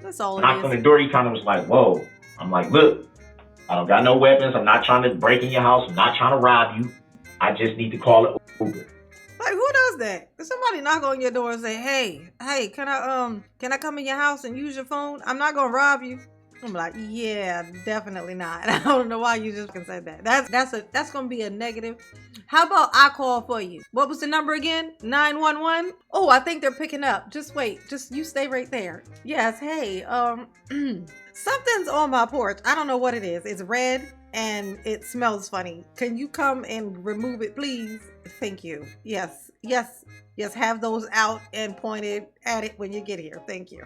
That's all it Knocked on the is. door, he kind of was like, whoa. I'm like, look, I don't got no weapons. I'm not trying to break in your house. I'm not trying to rob you. I just need to call it Uber. Like, who does that? If somebody knock on your door and say, hey, can I come in your house and use your phone? I'm not gonna rob you. I'm like, yeah, definitely not. I don't know why you just said that. That's gonna be a negative. How about I call for you? What was the number again? 911. Oh, I think they're picking up. Just wait. Just you stay right there. Yes. Hey, something's on my porch. I don't know what it is. It's red and it smells funny. Can you come and remove it, please? Thank you. Yes. Yes. Yes. Have those out and pointed at it when you get here. Thank you.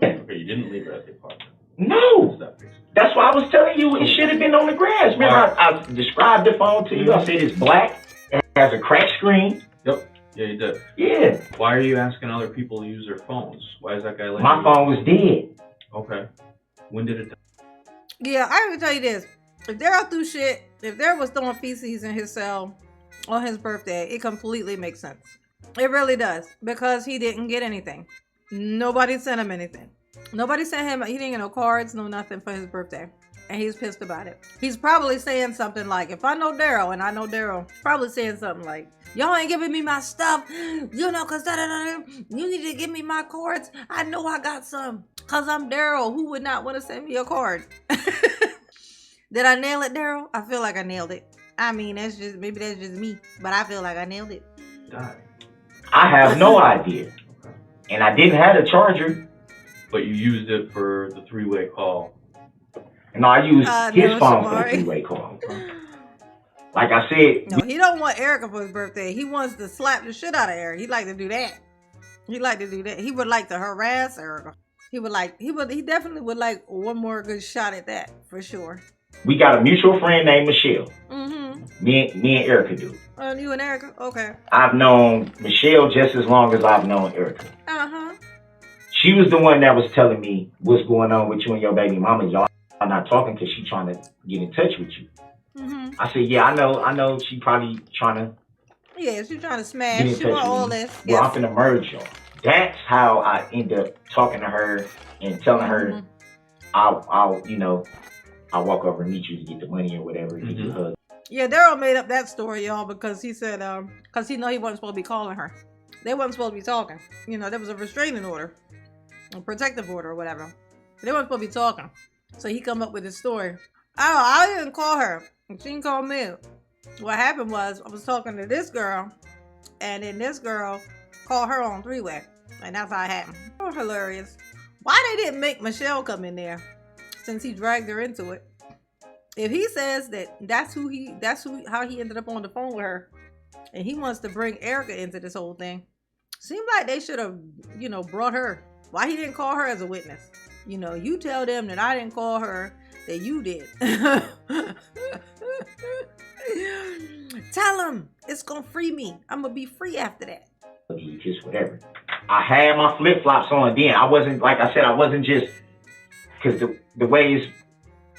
Okay, you didn't leave it at the apartment. No. That's why I was telling you it should have been on the grass. Remember, I described the phone to you. I said it's black. It has a cracked screen. Yep. Yeah, you did. Yeah. Why are you asking other people to use their phones? Why is that guy letting My you? phone was dead. Okay. When did it die? Yeah, I can tell you this. If Daryl threw shit, if Daryl was throwing feces in his cell on his birthday, it completely makes sense. It really does. Because he didn't get anything. Nobody sent him anything. Nobody sent him, he didn't get no cards, no nothing for his birthday. And he's pissed about it. He's probably saying something like, if I know Daryl, and I know Daryl, probably saying something like, y'all ain't giving me my stuff, you know, cause you need to give me my cards. I know I got some, cause I'm Daryl. Who would not want to send me a card? Did I nail it, Daryl? I feel like I nailed it. I mean, maybe that's just me, but I feel like I nailed it. Died. I have no idea. And I didn't have a charger. But you used it for the three-way call. No, I used his no, phone for the Shamari. three-way call. Like I said. No, he don't want Erica for his birthday. He wants to slap the shit out of Erica. He like to do that. He would like to harass Erica. He definitely would like one more good shot at that, for sure. We got a mutual friend named Michelle. Mm-hmm. Me and Erica do. You and Erica? Okay. I've known Michelle just as long as I've known Erica. Uh-huh. She was the one that was telling me what's going on with you and your baby mama. Y'all are not talking because she's trying to get in touch with you. Mm-hmm. I said, yeah, I know she probably trying to. Yeah, she's trying to smash. She want all this. Well, yes. I'm finna merge y'all. That's how I end up talking to her and telling her, I'll walk over and meet you to get the money or whatever. Mm-hmm. Yeah, Daryl made up that story, y'all, because he said, because he know he wasn't supposed to be calling her. They wasn't supposed to be talking. You know, there was a restraining order, a protective order or whatever. They weren't supposed to be talking. So he come up with this story. Oh, I didn't call her. She didn't call me. What happened was I was talking to this girl, and then this girl called her on three-way, and that's how it happened. Oh, hilarious. Why they didn't make Michelle come in there since he dragged her into it? If he says that how he ended up on the phone with her, and he wants to bring Erica into this whole thing, seemed like they should have, brought her. Why he didn't call her as a witness? You tell them that I didn't call her, that you did. Tell him it's gonna free me. I'm gonna be free after that. Just whatever. I had my flip flops on then. I wasn't, like I said, I wasn't just, because the way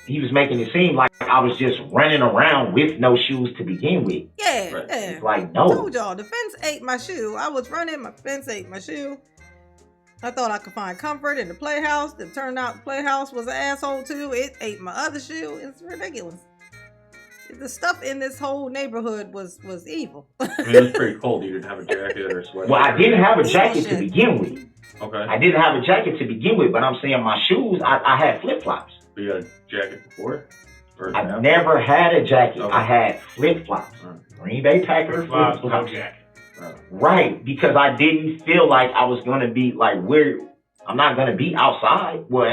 he was making it seem like I was just running around with no shoes to begin with. Yeah, right. Yeah. It's like, no. I told y'all, the fence ate my shoe. I was running, my fence ate my shoe. I thought I could find comfort in the playhouse. It turned out the playhouse was an asshole too. It ate my other shoe. It's ridiculous. The stuff in this whole neighborhood was evil. I mean, it was pretty cold. You didn't have a jacket or sweater. Well, I didn't have a jacket to begin with. Okay. I didn't have a jacket to begin with, but I'm saying my shoes, I had flip flops. But you had a jacket before? I never had a jacket. Okay. I had flip flops. Green Bay Packers flip flops. No jacket. Right, because I didn't feel like I was gonna be like I'm not gonna be outside. Well,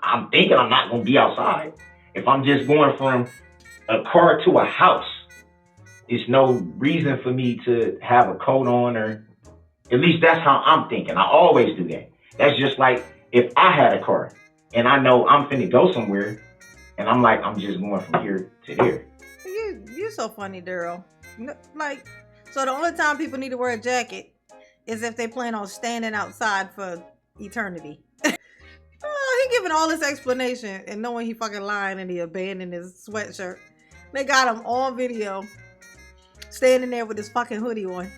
I'm thinking I'm not gonna be outside. If I'm just going from a car to a house, it's no reason for me to have a coat on, or at least that's how I'm thinking. I always do that. That's just like if I had a car and I know I'm finna go somewhere, and I'm like, I'm just going from here to there. You're so funny, Daryl. So the only time people need to wear a jacket is if they plan on standing outside for eternity. He giving all this explanation and knowing he fucking lying and he abandoned his sweatshirt. They got him on video standing there with his fucking hoodie on,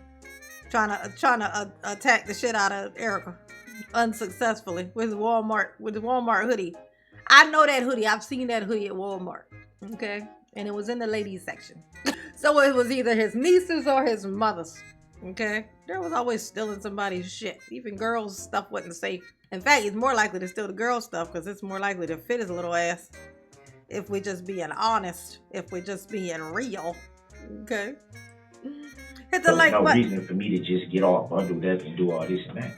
trying to attack the shit out of Erica. unsuccessfully with the Walmart hoodie. I know that hoodie. I've seen that hoodie at Walmart. Okay, and it was in the ladies section. So it was either his nieces or his mothers. Okay, there was always stealing somebody's shit. Even girls' stuff wasn't safe. In fact, it's more likely to steal the girls' stuff because it's more likely to fit his little ass. If we're just being honest, if we're just being real. Okay. Hit the There's like no button. reason for me to just get all bundled up and do all this and that.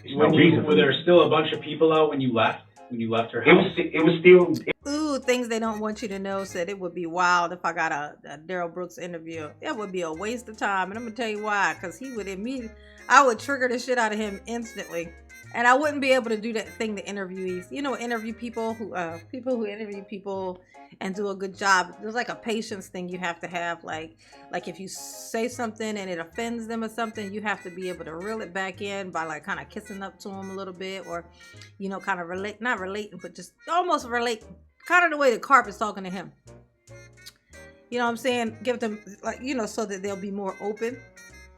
There's no When reason you, for were me. there still a bunch of people out when you left? When you left her It house? was still. Ooh, things they don't want you to know. Said it would be wild if I got a Darrell Brooks interview. It would be a waste of time, and I'm gonna tell you why. Because he would immediately, I would trigger the shit out of him instantly, and I wouldn't be able to do that thing the interviewees. You know, interview people who interview people and do a good job. There's like a patience thing you have to have. Like if you say something and it offends them or something, you have to be able to reel it back in by like kind of kissing up to them a little bit, or you know, kind of not relating, but just almost relate. Kind of the way the carpet's talking to him. You know what I'm saying? Give them, like, you know, so that they'll be more open.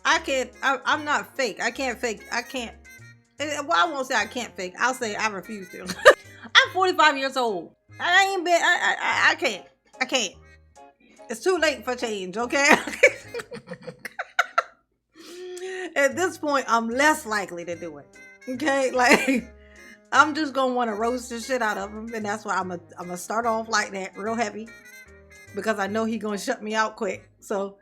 I'm not fake. I can't fake. Well, I won't say I can't fake. I'll say I refuse to. I'm 45 years old. I can't. It's too late for change, okay? At this point, I'm less likely to do it. Okay? Like, I'm just gonna want to roast the shit out of him, and that's why I'm gonna start off like that, real heavy, because I know he's gonna shut me out quick. So,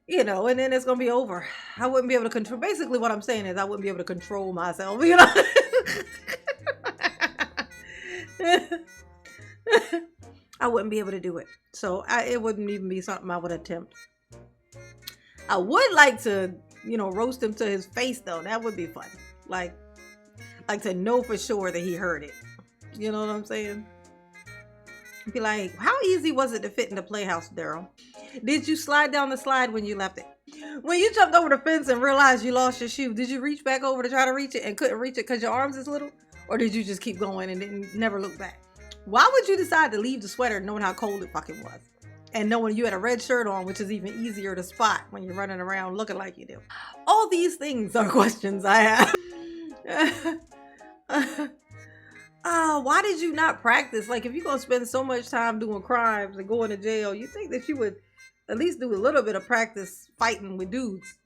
you know, and then it's gonna be over. I wouldn't be able to control. Basically, what I'm saying is I wouldn't be able to control myself. You know, I wouldn't be able to do it. So it wouldn't even be something I would attempt. I would like to, you know, roast him to his face though. That would be fun. Like to know for sure that he heard it. You know what I'm saying? Be like, how easy was it to fit in the playhouse, Darrell? Did you slide down the slide when you left it? When you jumped over the fence and realized you lost your shoe, did you reach back over to try to reach it and couldn't reach it because your arms is little? Or did you just keep going and didn't never look back? Why would you decide to leave the sweater knowing how cold it fucking was? And knowing you had a red shirt on, which is even easier to spot when you're running around looking like you do. All these things are questions I have. Why did you not practice? Like, if you're gonna spend so much time doing crimes and going to jail, you think that you would at least do a little bit of practice fighting with dudes.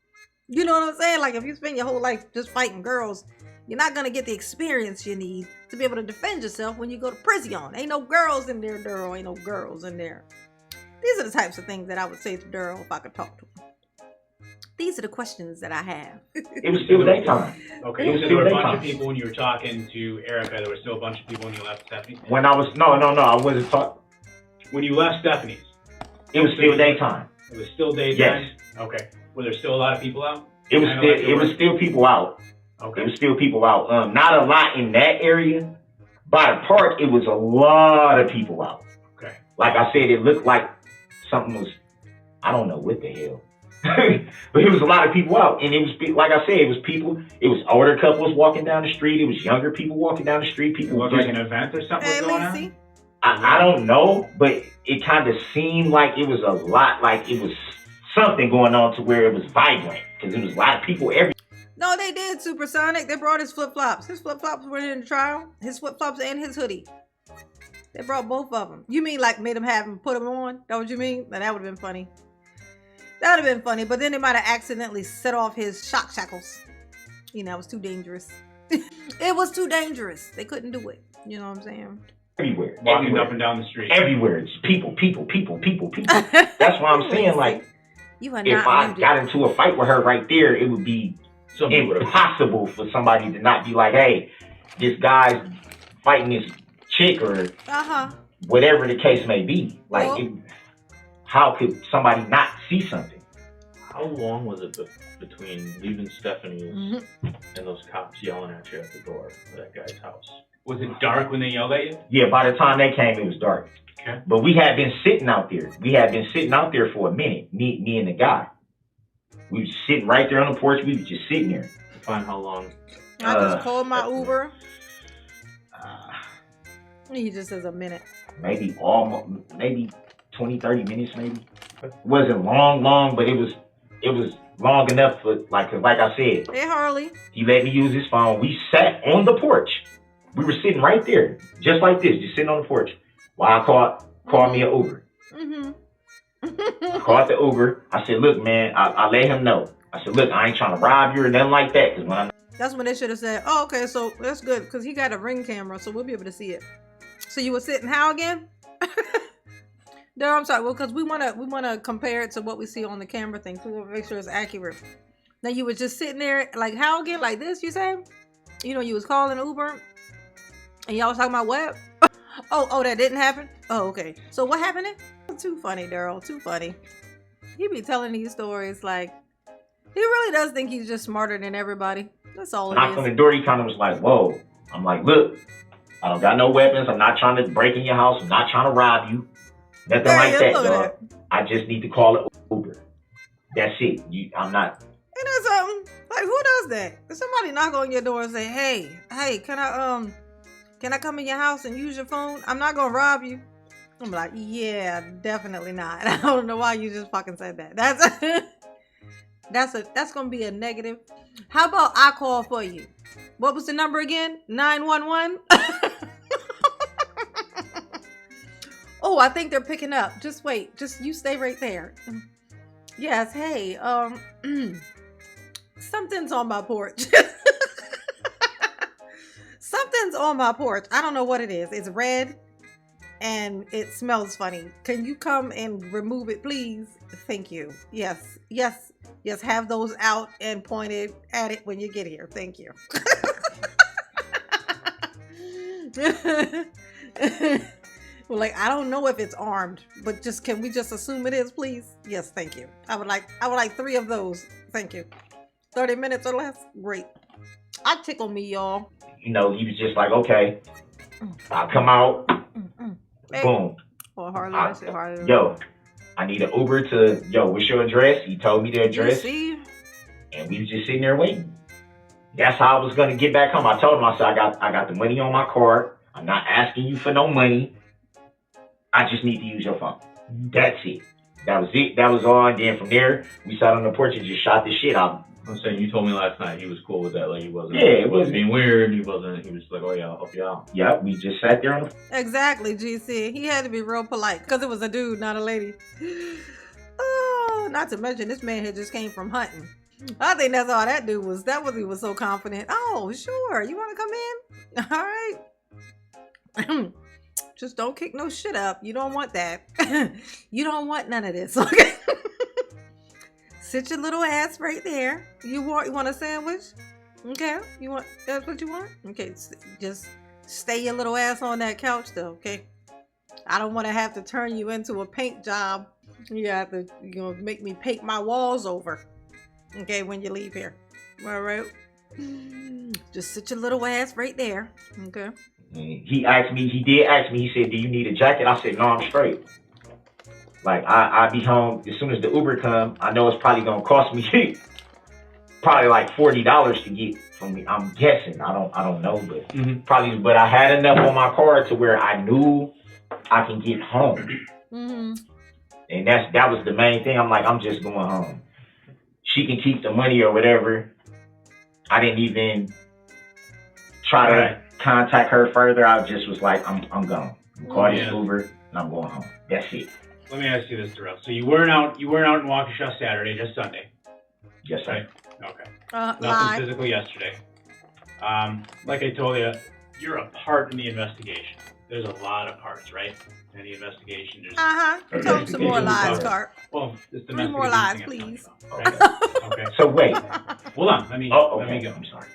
You know what I'm saying? Like, if you spend your whole life just fighting girls, you're not gonna get the experience you need to be able to defend yourself when you go to prison. Ain't no girls in there, Darrell. Ain't no girls in there. These are the types of things that I would say to Darrell if I could talk to him. These are the questions that I have. It was still daytime. Okay, It was so there still were a bunch daytime. of people when you were talking to Erica. There were still a bunch of people when you left Stephanie's. When I was I wasn't talking. When you left Stephanie's, It was still daytime. it was still daytime. Yes. Okay. Were there still a lot of people out? It was still people out. Okay. It was still people out. Not a lot in that area. By the park, it was a lot of people out. Okay. Like I said, it looked like something was, I don't know what the hell. But it was a lot of people out. And it was, like I said, it was people, it was older couples walking down the street. It was younger people walking down the street. It People looked like an event or something was going on? I don't know, but it kind of seemed like it was a lot, like it was something going on to where it was vibrant. Because there was a lot of people everywhere. No, they did, Supersonic. They brought his flip-flops. His flip-flops were in the trial. His flip-flops and his hoodie. They brought both of them. You mean like made him have him put them on? That what you mean? Now, that would have been funny. That would have been funny. But then they might have accidentally set off his shock shackles. You know, it was too dangerous. It was too dangerous. They couldn't do it. You know what I'm saying? Everywhere. Walking everywhere. up and down the street. Everywhere. It's people. That's why I'm saying, like, you are if I got into a fight with her right there, it would be impossible for somebody to not be like, hey, this guy's fighting this chick or whatever the case may be. Like, how could somebody not see something? How long was it between leaving Stephanie's and those cops yelling at you at the door of that guy's house? Was it dark when they yelled at you? Yeah, by the time they came, it was dark. Okay. But we had been sitting out there. We had been sitting out there for a minute, me and the guy. We was sitting right there on the porch. We was just sitting there. Find how long? I just called my Uber. He just says a minute. Maybe 20, 30 minutes maybe. It wasn't long, but it was long enough for, like I said, Hey, Harley. he let me use his phone. We sat on the porch. We were sitting right there, just like this, just sitting on the porch. While I called me an Uber. I called the Uber. I said, look, man, I let him know. I said, look, I ain't trying to rob you or nothing like that. Cause when That's when they should have said, oh, okay, so that's good, because he got a Ring camera, so we'll be able to see it. So you were sitting how again? No, I'm sorry. Well, because we wanna compare it to what we see on the camera thing, so we want to make sure it's accurate. Now you were just sitting there like how again? Like this, you say? You know, you was calling Uber, and y'all was talking about what? Oh, that didn't happen? Oh, okay. So what happened then? Too funny, Daryl. Too funny. He be telling these stories like he really does think he's just smarter than everybody. That's all it knocked on is. the door, he kind of was like, whoa. I'm like, look, I don't got no weapons. I'm not trying to break in your house. I'm not trying to rob you. Nothing like that, dog. I just need to call an Uber. That's it. I'm not. And that's like who does that? If somebody knock on your door and say, hey, can I come in your house and use your phone? I'm not gonna rob you. I'm like, yeah, definitely not. I don't know why you just fucking said that. That's gonna be a negative. How about I call for you? What was the number again? 911. Oh, I think they're picking up. Just wait. Just you stay right there. Yes. Hey. Something's on my porch. Something's on my porch. I don't know what it is. It's red and it smells funny. Can you come and remove it, please? Thank you. Yes. Have those out and pointed at it when you get here. Thank you. Well, like I don't know if it's armed, but can we just assume it is, please? Yes, thank you. I would like 3 of those. Thank you. 30 minutes or less? Great. I tickle me, y'all. You know, he was just like, okay, I'll come out. Hey. Boom. Oh, Harley. Yo, I need an Uber to, what's your address? He told me the address. And we was just sitting there waiting. That's how I was going to get back home. I told him, I said, I got the money on my card. I'm not asking you for no money. I just need to use your phone. That's it. That was it. That was all. And then from there, we sat on the porch and just shot the shit out. I'm saying, you told me last night he was cool with that. Like he wasn't. Yeah, it wasn't being weird. He was like, oh yeah, I'll help you out. Yeah, we just sat there on the. Exactly, GC. He had to be real polite because it was a dude, not a lady. Oh, not to mention this man had just came from hunting. I think that's all that dude was. That was he was so confident. Oh, sure. You want to come in? All right. Just don't kick no shit up. You don't want that. You don't want none of this. Okay. Sit your little ass right there. You want a sandwich? Okay. That's what you want? Okay. Just stay your little ass on that couch though. Okay. I don't want to have to turn you into a paint job. You have to, make me paint my walls over. Okay. When you leave here. All right. Just sit your little ass right there. Okay. He did ask me, he said, do you need a jacket? I said, no, I'm straight. Like, I'll be home as soon as the Uber come. I know it's probably going to cost me probably like $40 to get from me. I'm guessing. I don't know, but probably, but I had enough on my card to where I knew I can get home. Mm-hmm. And that was the main thing. I'm like, I'm just going home. She can keep the money or whatever. I didn't even try to contact her further. I just was like, I'm gone. Call this Uber and I'm going home. That's it. Let me ask you this, Darrell. So you weren't out in Waukesha Saturday, just Sunday. Yes, sir. Right? Okay. Nothing physical yesterday. Like I told you, you're a part in the investigation. There's a lot of parts, right? In the investigation. Tell them some more lies, Cart. Well, it's the 3 more lies, please. About, right? Okay. So wait. Hold on. Let me go. I'm sorry.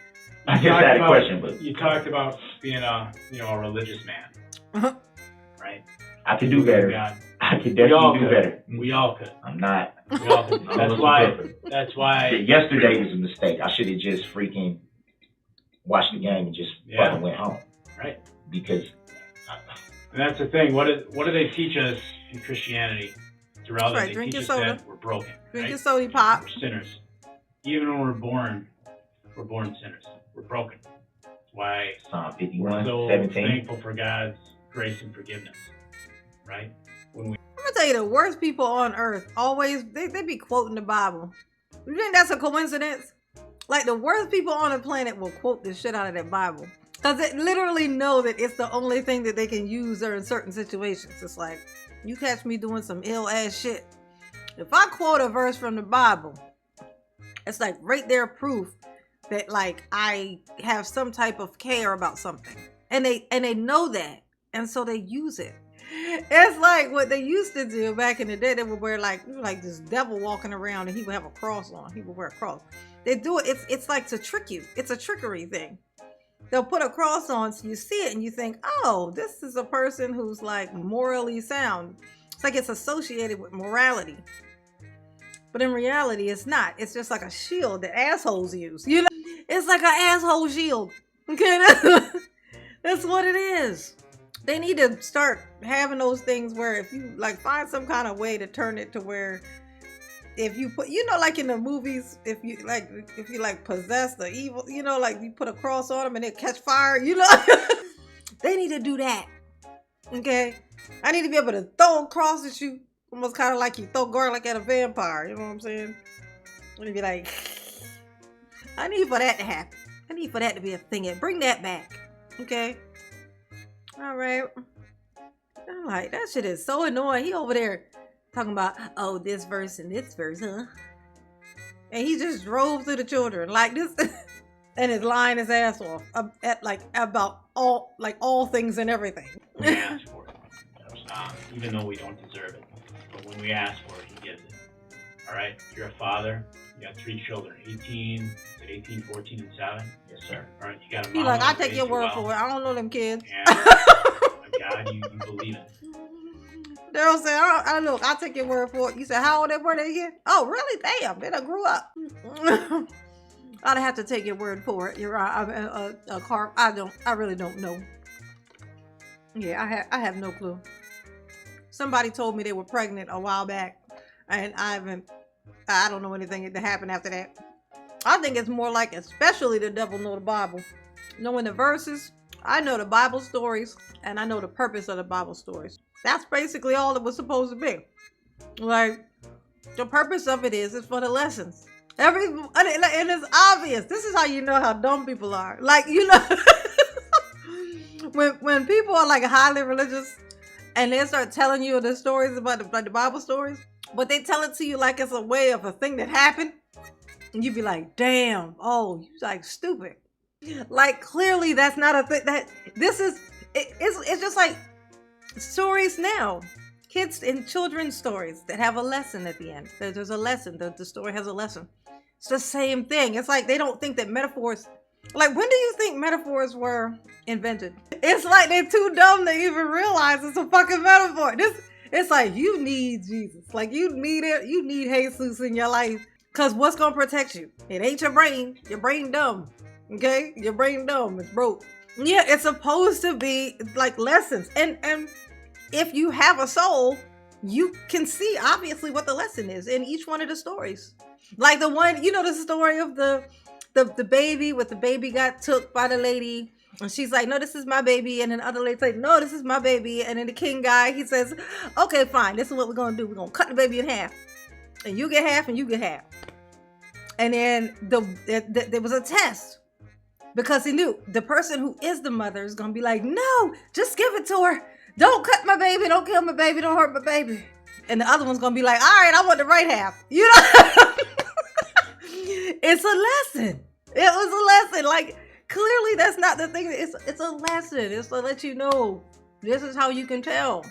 I just had a question, but you talked about being a religious man, right? I could do better. I could definitely do better. We all could. I'm not. We all could. That's why. Yesterday was a mistake. I should have just freaking watched the game and just fucking went home. Right. Because. And that's the thing. What do they teach us in Christianity? Darrell, right. They Drink teach your us soda. that we're broken. Drink right? your soda pop. We're sinners. Even when we're born sinners. We're broken. That's why Psalm 51, we're so 17. thankful for God's grace and forgiveness. Right? I'm gonna tell you, the worst people on earth always they be quoting the Bible. You think that's a coincidence? Like the worst people on the planet will quote this shit out of their Bible. Because they literally know that it's the only thing that they can use in certain situations. It's like, you catch me doing some ill ass shit. If I quote a verse from the Bible, it's like right there proof that like I have some type of care about something. And they know that. And so they use it. It's like what they used to do back in the day. They would wear like this devil walking around and he would have a cross on. He would wear a cross. They do it. It's like to trick you. It's a trickery thing. They'll put a cross on so you see it and you think, oh, this is a person who's like morally sound. It's like it's associated with morality. But in reality, it's not. It's just like a shield that assholes use. You know, it's like an asshole shield. Okay, that's what it is. They need to start having those things where if you like find some kind of way to turn it to where if you put, you know, like in the movies, if you like possess the evil, you know, like you put a cross on them and it catch fire, you know, they need to do that. Okay, I need to be able to throw a cross at you, almost kind of like you throw garlic at a vampire. You know what I'm saying? I need to be like, I need for that to happen. I need for that to be a thing. And bring that back. Okay. All right. I'm like, that shit is so annoying. He over there talking about, oh, this verse and this verse, huh? And he just drove through the children like this and is lying his ass off about all things and everything. We ask for it. Even though we don't deserve it. But when we ask for it, he gives it. All right? You're a father. You got 3 children, 18, 14, and 7. Yes, sir. All right, you got a mom. He like, I take raised your you word well, for it. I don't know them kids. And God, you believe it. Daryl said, I look, I take your word for it. You said, how old were they again? Oh, really? Damn, they done grew up. I'd have to take your word for it. You're right. I really don't know. Yeah, I have no clue. Somebody told me they were pregnant a while back, and I don't know anything that happened after that. I think it's more like, especially the devil know the Bible. Knowing the verses, I know the Bible stories, and I know the purpose of the Bible stories. That's basically all it was supposed to be. Like, the purpose of it is for the lessons. And it's obvious. This is how you know how dumb people are. Like, you know, when people are like highly religious and they start telling you the stories about the Bible stories, but they tell it to you like it's a way of a thing that happened, and you be like, damn, oh, you like stupid. Like, clearly that's not a thing. It's just like stories now. Kids and children's stories that have a lesson at the end. There's a lesson. The story has a lesson. It's the same thing. It's like they don't think that metaphors... Like, when do you think metaphors were invented? It's like they're too dumb to even realize it's a fucking metaphor. It's like, you need Jesus. Like, you need it. You need Jesus in your life. Because what's going to protect you? It ain't your brain. Your brain dumb. Okay? Your brain dumb. It's broke. Yeah, it's supposed to be like lessons. And if you have a soul, you can see obviously what the lesson is in each one of the stories. Like the one, you know, the story of the baby, with the baby got took by the lady, and she's like, no, this is my baby. And then the other lady said, no, this is my baby. And then the king guy, he says, okay, fine, this is what we're gonna do. We're gonna cut the baby in half, and you get half and you get half. And then there was a test, because he knew the person who is the mother is gonna be like, no, just give it to her. Don't cut my baby. Don't kill my baby. Don't hurt my baby. And the other one's going to be like, all right, I want the right half. You know? It's a lesson. It was a lesson. Like, clearly that's not the thing. It's a lesson. It's to let you know this is how you can tell.